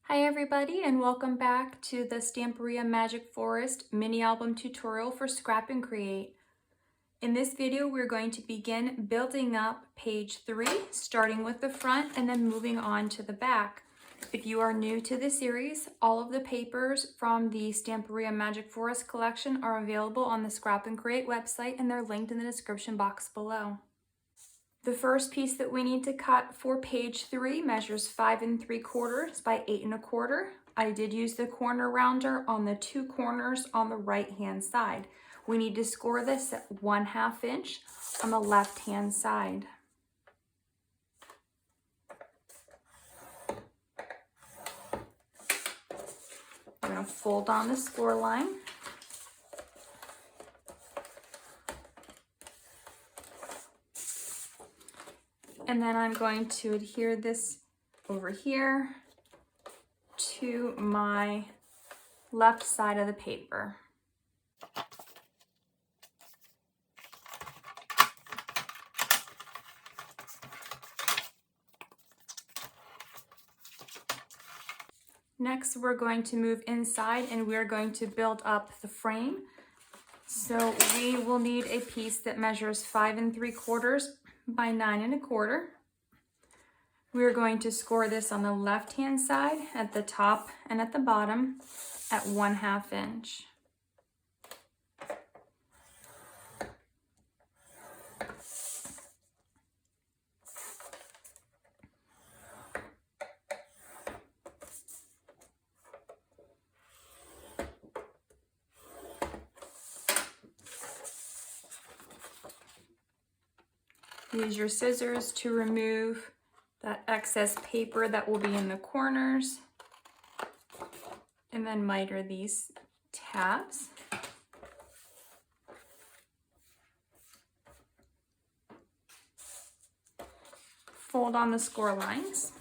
Hi everybody, and welcome back to the Stamperia Magic Forest mini album tutorial for ScrapNCreate. In this video, we're going to begin building up page 3, starting with the front and then moving on to the back. If you are new to the series, all of the papers from the Stamperia Magic Forest collection are available on the ScrapNCreate website, and they're linked in the description box below. The first piece that we need to cut for page 3 measures 5 3/4 by 8 1/4. I did use the corner rounder on the 2 corners on the right hand side. We need to score this at 1/2 inch on the left hand side. We're going to fold on the score line. And then I'm going to adhere this over here to my left side of the paper. Next, we're going to move inside and we're going to build up the frame. So we will need a piece that measures 5 3/4 by 9 1/4. We're going to score this on the left hand side at the top and at the bottom at 1/2 inch. Use your scissors to remove that excess paper that will be in the corners, and then miter these tabs. Fold on the score lines.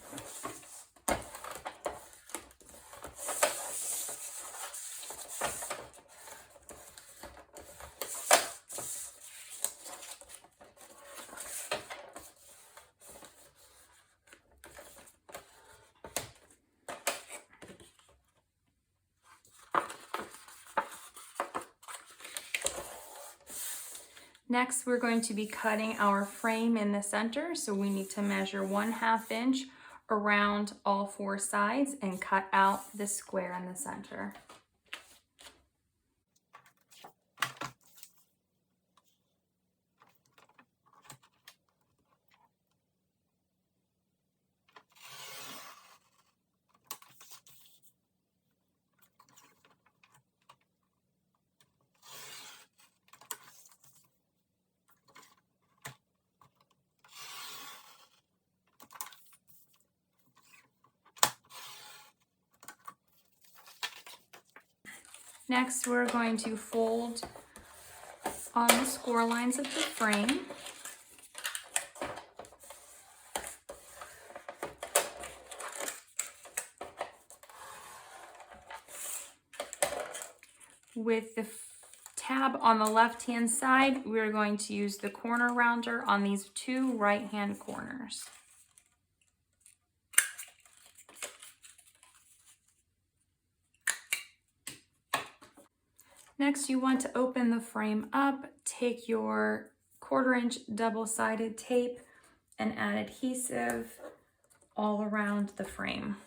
Next, we're going to be cutting our frame in the center, so we need to measure 1/2 inch around all 4 sides and cut out the square in the center. Next, we're going to fold on the score lines of the frame. With the tab on the left-hand side, we're going to use the corner rounder on these 2 right-hand corners. Next, you want to open the frame up, take your 1/4 inch double-sided tape and add adhesive all around the frame.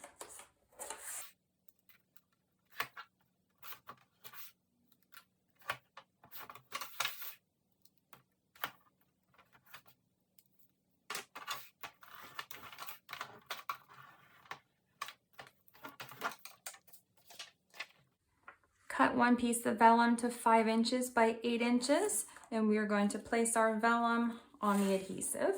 Cut one piece of vellum to 5 inches by 8 inches, and we are going to place our vellum on the adhesive.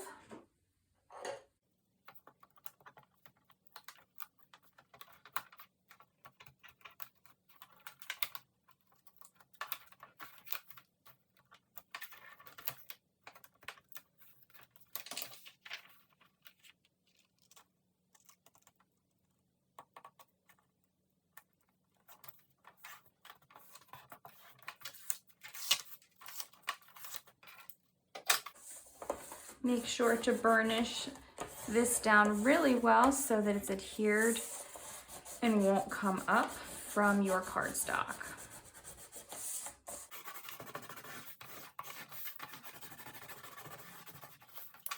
Make sure to burnish this down really well so that it's adhered and won't come up from your cardstock.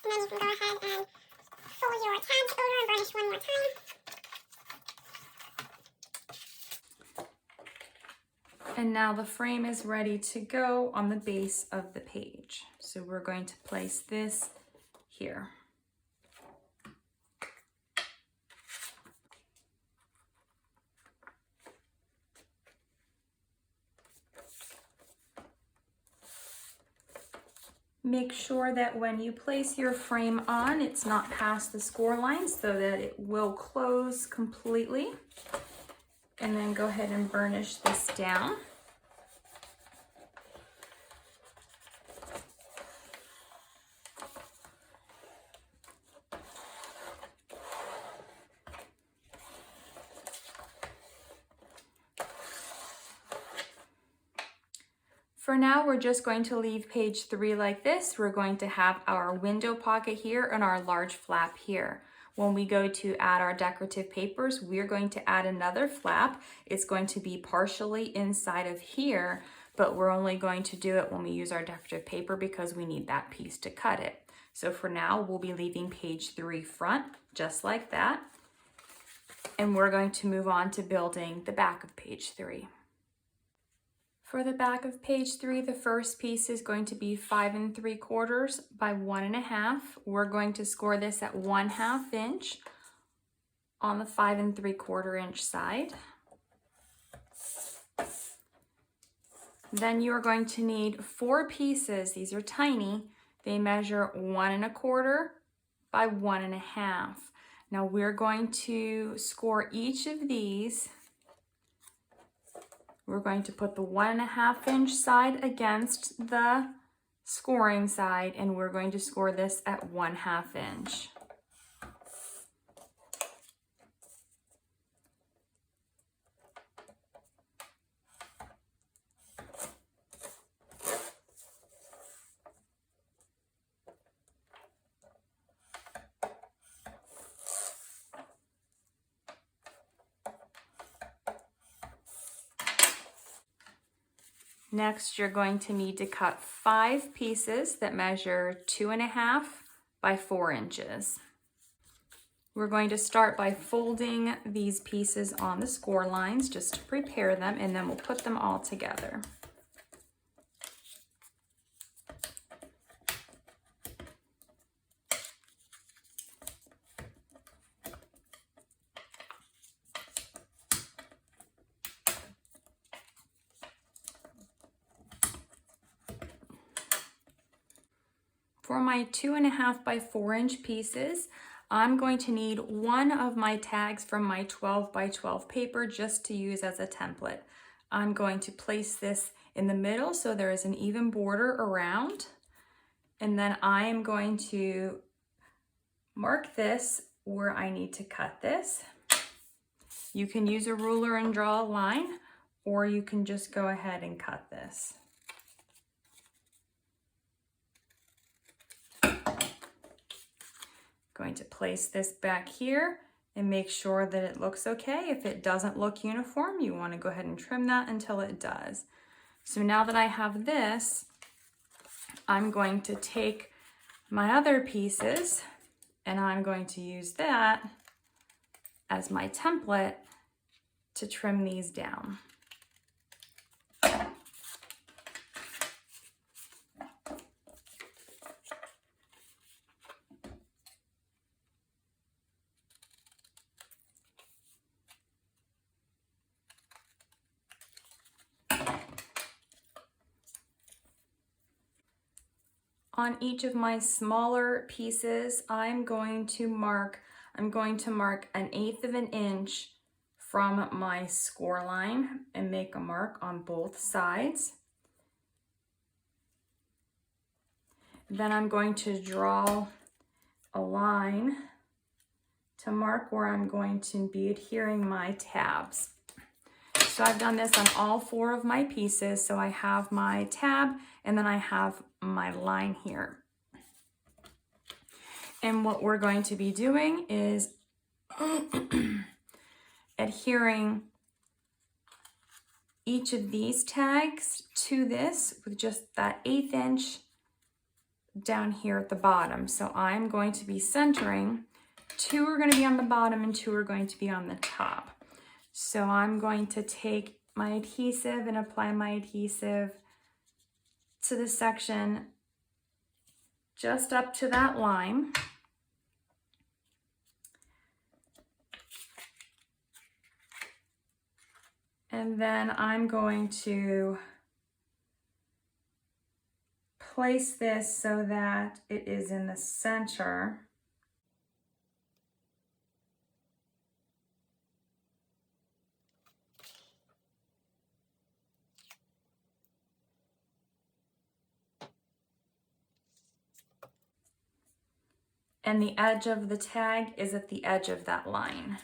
And then you can go ahead and fold your tabs over and burnish one more time. And now the frame is ready to go on the base of the page. So we're going to place this here. Make sure that when you place your frame on, it's not past the score line so that it will close completely. And then go ahead and burnish this down. For now, we're just going to leave page 3 like this. We're going to have our window pocket here and our large flap here. When we go to add our decorative papers, we're going to add another flap. It's going to be partially inside of here, but we're only going to do it when we use our decorative paper because we need that piece to cut it. So for now, we'll be leaving page 3 front, just like that. And we're going to move on to building the back of page 3. For the back of page 3, the first piece is going to be 5 3/4 by 1 1/2. We're going to score this at 1/2 inch on the 5 3/4 inch side. Then you're going to need 4 pieces. These are tiny. They measure 1 1/4 by 1 1/2. Now we're going to score each of these. We're going to put the 1 1/2 inch side against the scoring side, and we're going to score this at 1/2 inch. Next, you're going to need to cut 5 pieces that measure 2 1/2 by 4 inches. We're going to start by folding these pieces on the score lines just to prepare them, and then we'll put them all together. For my 2 1/2 by 4 inch pieces, I'm going to need one of my tags from my 12 by 12 paper just to use as a template. I'm going to place this in the middle so there is an even border around. And then I am going to mark this where I need to cut this. You can use a ruler and draw a line, or you can just go ahead and cut this. Going to place this back here and make sure that it looks okay. If it doesn't look uniform, you want to go ahead and trim that until it does. So now that I have this, I'm going to take my other pieces and I'm going to use that as my template to trim these down. On each of my smaller pieces, I'm going to mark 1/8 of an inch from my score line and make a mark on both sides. Then I'm going to draw a line to mark where I'm going to be adhering my tabs. So I've done this on all 4 of my pieces. So I have my tab and then I have my line here. And what we're going to be doing is adhering each of these tags to this with just that 1/8 inch down here at the bottom. So I'm going to be centering. 2 are going to be on the bottom and 2 are going to be on the top. So I'm going to take my adhesive and apply my adhesive to the section just up to that line. And then I'm going to place this so that it is in the center. And the edge of the tag is at the edge of that line.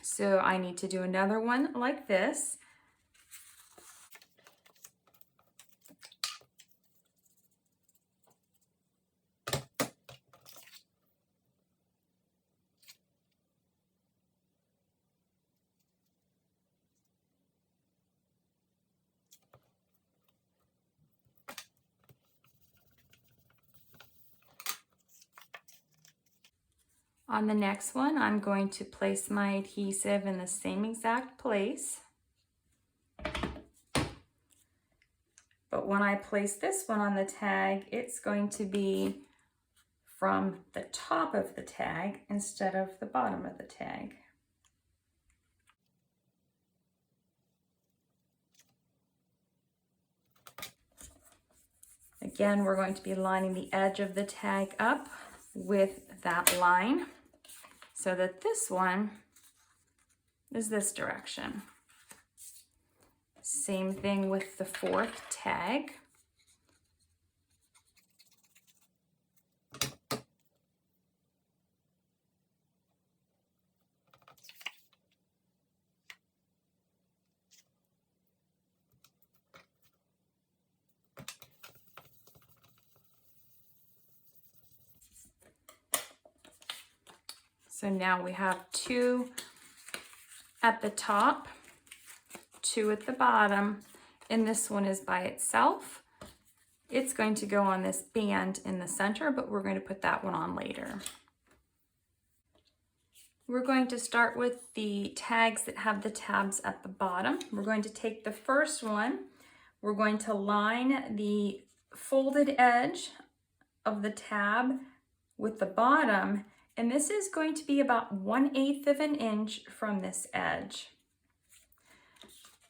So I need to do another one like this. On the next one, I'm going to place my adhesive in the same exact place. But when I place this one on the tag, it's going to be from the top of the tag instead of the bottom of the tag. Again, we're going to be lining the edge of the tag up with that line so that this one is this direction. Same thing with the 4th tag. So now we have 2 at the top, 2 at the bottom, and this one is by itself. It's going to go on this band in the center, but we're going to put that one on later. We're going to start with the tags that have the tabs at the bottom. We're going to take the first one. We're going to line the folded edge of the tab with the bottom, and this is going to be about 1/8 of an inch from this edge.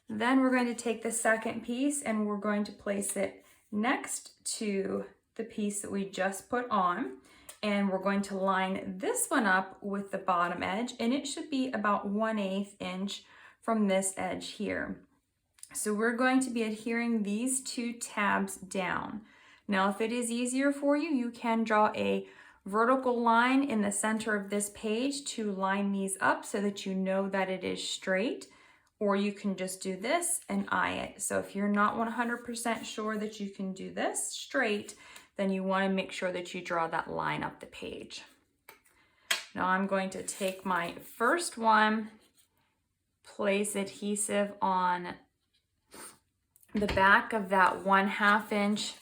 Then we're going to take the second piece and we're going to place it next to the piece that we just put on. And we're going to line this one up with the bottom edge, and it should be about 1/8 inch from this edge here. So we're going to be adhering these 2 tabs down. Now, if it is easier for you, you can draw a vertical line in the center of this page to line these up so that you know that it is straight, or you can just do this and eye it. So if you're not 100% sure that you can do this straight, then you want to make sure that you draw that line up the page. Now I'm going to take my first one, place adhesive on the back of that 1/2 inch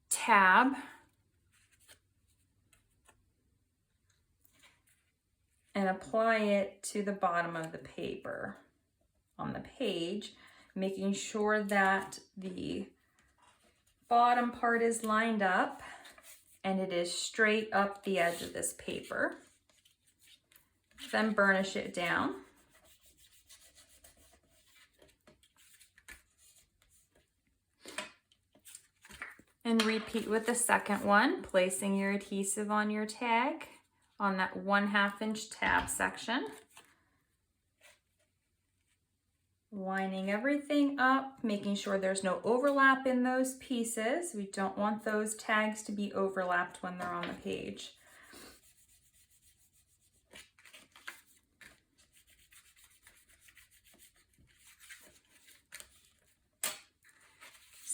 tab, and apply it to the bottom of the paper on the page, making sure that the bottom part is lined up and it is straight up the edge of this paper. Then burnish it down. And repeat with the second one, placing your adhesive on your tag on that 1/2 inch tab section. Lining everything up, making sure there's no overlap in those pieces. We don't want those tags to be overlapped when they're on the page.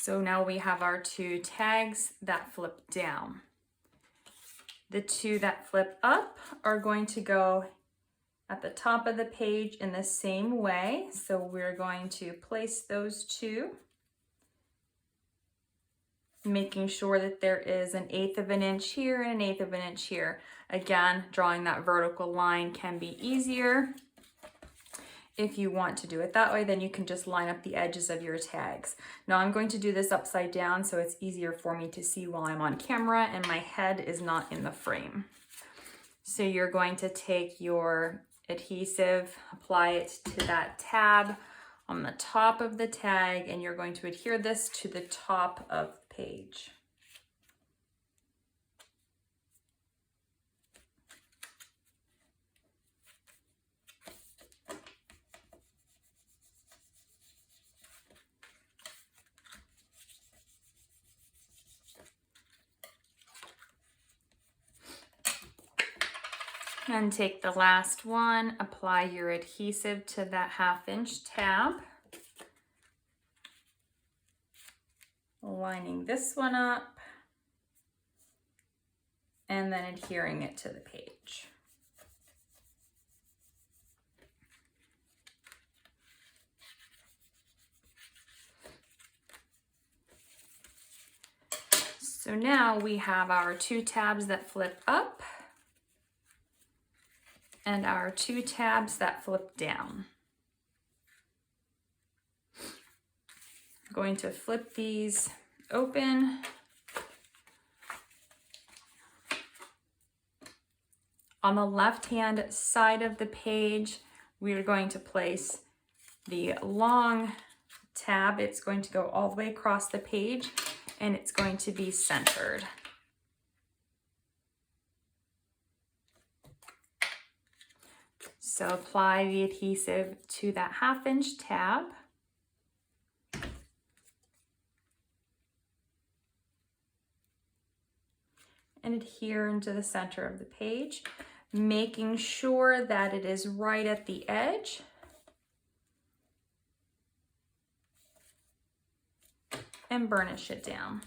So now we have our two tags that flip down. The two that flip up are going to go at the top of the page in the same way. So we're going to place those two, making sure that there is 1/8 of an inch here and 1/8 of an inch here. Again, drawing that vertical line can be easier. If you want to do it that way, then you can just line up the edges of your tags. Now I'm going to do this upside down so it's easier for me to see while I'm on camera and my head is not in the frame. So you're going to take your adhesive, apply it to that tab on the top of the tag, and you're going to adhere this to the top of the page. And take the last one, apply your adhesive to that 1/2 inch tab. Lining this one up and then adhering it to the page. So now we have our two tabs that flip up and our two tabs that flip down. I'm going to flip these open. On the left-hand side of the page, we are going to place the long tab. It's going to go all the way across the page and it's going to be centered. So apply the adhesive to that 1/2 inch tab. And adhere into the center of the page, making sure that it is right at the edge. And burnish it down.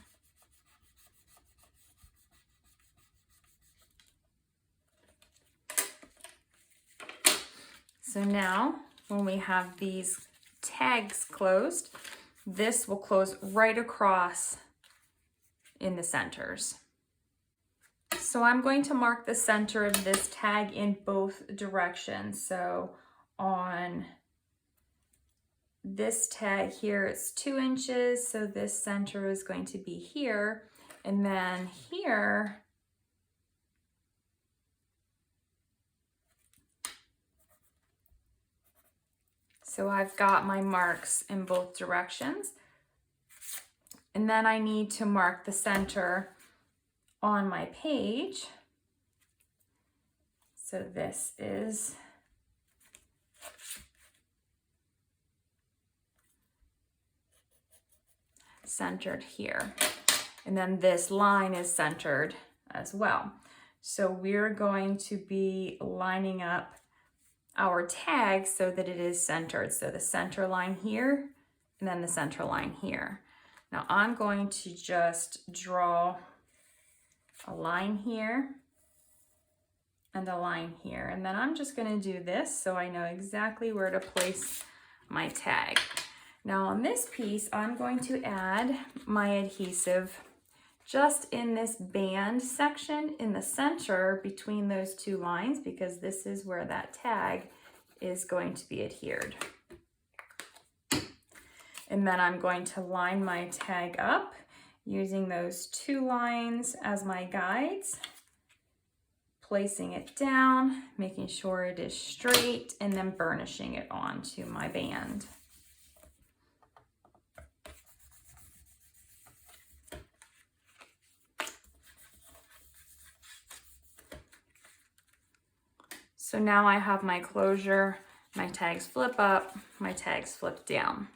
So now, when we have these tags closed, this will close right across in the centers. So I'm going to mark the center of this tag in both directions. So on this tag here, it's 2 inches, so this center is going to be here, and then here, so I've got my marks in both directions. And then I need to mark the center on my page. So this is centered here. And then this line is centered as well. So we're going to be lining up our tag so that it is centered. So the center line here and then the center line here. Now I'm going to just draw a line here and a line here. And then I'm just going to do this so I know exactly where to place my tag. Now on this piece, I'm going to add my adhesive just in this band section in the center between those two lines, because this is where that tag is going to be adhered. And then I'm going to line my tag up using those two lines as my guides, placing it down, making sure it is straight, and then burnishing it onto my band. So now I have my closure, my tags flip up, my tags flip down.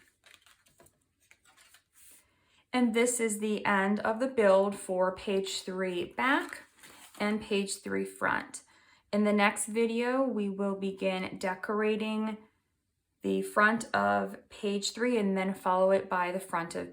And this is the end of the build for page 3 back and page 3 front. In the next video, we will begin decorating the front of page 3 and then follow it by the front of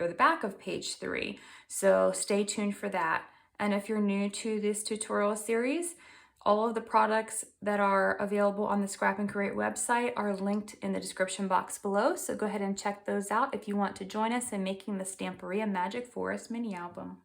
for the back of page 3. So stay tuned for that. And if you're new to this tutorial series, all of the products that are available on the ScrapNCreate website are linked in the description box below. So go ahead and check those out if you want to join us in making the Stamperia Magic Forest mini album.